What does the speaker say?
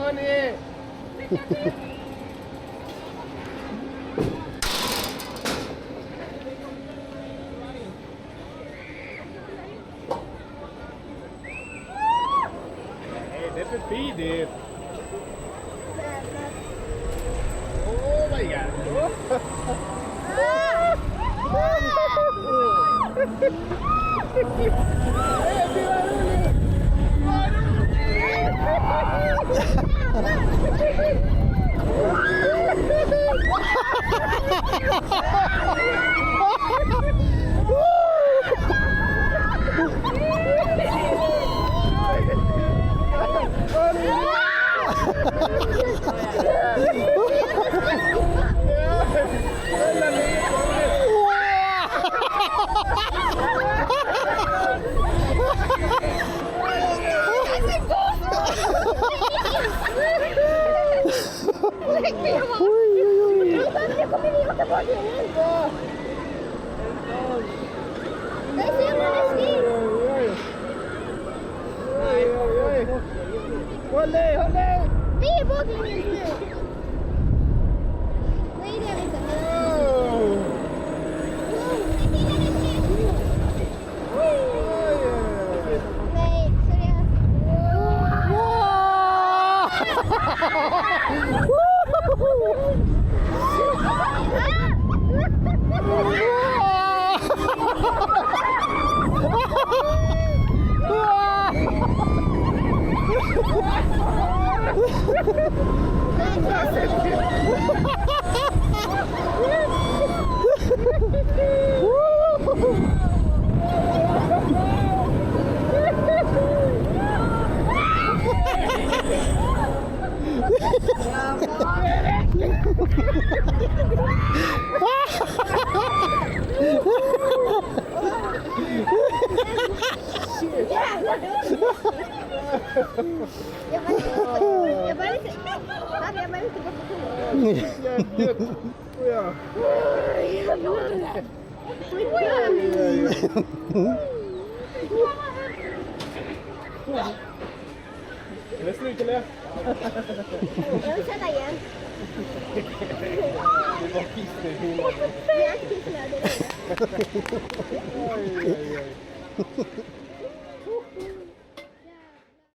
hörni! Nej, det är för tidigt. Oh my god. Håll dig, håll dig! Det är båten just nu. Nej, det är det inte. Nej, seriöst. Jag bara lite Det är slut eller? Jag vill sätta igen. Det var kissnödig. Jag är kissnödig. Oj, oj, oj.